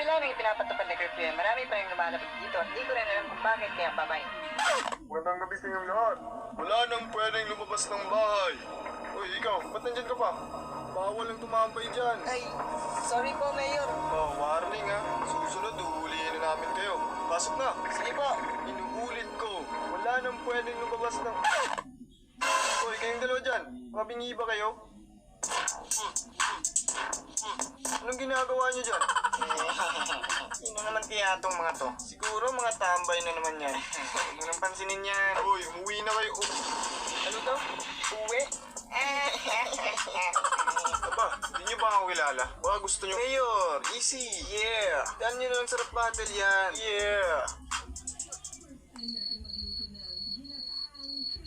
kabila ng ipinapatupad na curfew, marami pa yung lumalabas dito at di ko rin alam kung bakit kaya babay. Magandang gabi sa inyong lahat. Wala nang pwedeng lumabas ng bahay. Uy, ikaw, ba't nandyan ka pa? Bawal ang tumambay dyan. Ay, sorry po, Mayor. Oh, warning ha. Susunod, uhulihin na namin kayo. Pasok na. Sige po. Inuulit ko. Wala nang pwedeng lumabas ng... Uy, kayong dalawa dyan. Mga bingi ba kayo? Anong ginagawa niyo dyan? Sino naman kaya itong mga to? Siguro mga tambay na naman yan. Huwag mo nang pansinin yan. Uy, umuwi na kayo. Ano to? Uwi? Aba, hindi niyo ba ako kilala? Baka gusto niyo... Mayor, easy. Yeah. Yan nyo lang sarap battle yan. Yeah.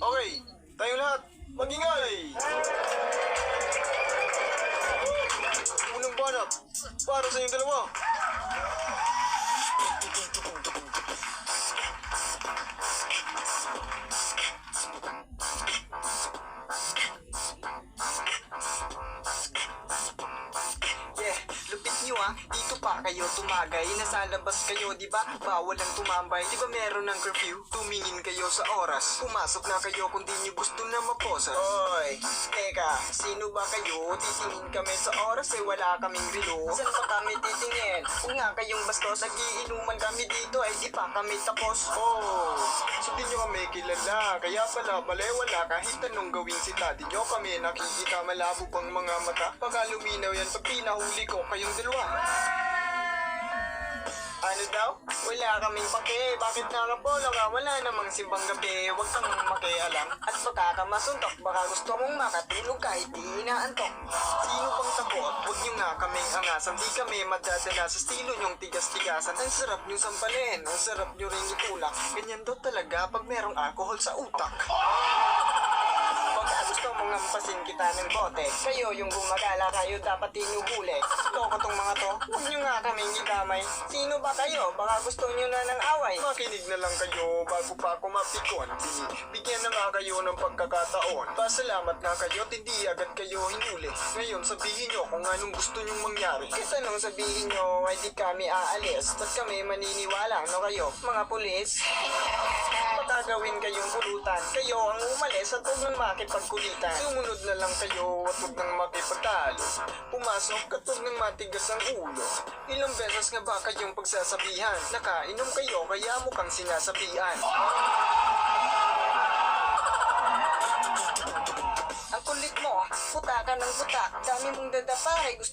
Okay, tayong lahat, magingay! Unang banat, para sa inyong dalawa. Yeah, lupit nyo ah. Dito pa kayo tumagay. Nasa labas kayo, di ba? Bawal ang tumambay. Di ba meron ng curfew? Tumingin kayo sa oras. Pumasok na kayo kung di nyo gusto na maposas. Oy, teka, sino ba kayo? Titingin kami sa oras eh wala kaming relo. Saan pa kami titingin? Kung nga kayong bastos, nagiinuman kami dito ay di pa kami tapos. Oh, so di nyo kami kilala. Kaya pala wala kahit anong gawin si daddy nyo. Kami nakikita malabo pang mga mata. Pagka luminaw yan, pag pinahuli ko kayong dalawa. Ano daw? Wala kaming pake. Bakit nakapola ka? Wala namang simbang gabi. Huwag kang makialam. At baka ka masuntok. Baka gusto mong makatulog kahit di inaantok. Sino pang takot? Huwag nyo nga kaming angasan. Di kami madadala sa estilo nyong tigas-tigasan. Ang sarap nyo sampalin. Ang sarap nyo rin itulak. Ganyan daw talaga pag merong alcohol sa utak. Baka gusto mong ampasin kita ng bote. Kayo yung gumagala, kayo dapat inuhuli. Loko tong mga to. Huwag nyo nga kaming idamay. Sino ba kayo? Baka gusto nyo na ng away. Makinig na lang kayo bago pa ako mapikon. Bigyan na nga kayo ng pagkakataon. Pasalamat na kayo, hindi agad kayo hinuli. Ngayon sabihin nyo kung anong gusto nyong mangyari. Kasi nung sabihin nyo ay di kami aalis. Ba't kami maniniwala? Ano kayo? Mga pulis? Patagawin kayong pulutan. Kayo ang umalis at huwag nang makipagkulitan. Sumunod na lang kayo at huwag nang makipagtalo. Pumasok at huwag nang matigas ang ulo. Ilang beses nga ba kayong pagsasabihan? Nakainom kayo kaya mukhang sinasabihan. Ang kulit mo, puta ka ng puta. Dami mong dadapa, ay gusto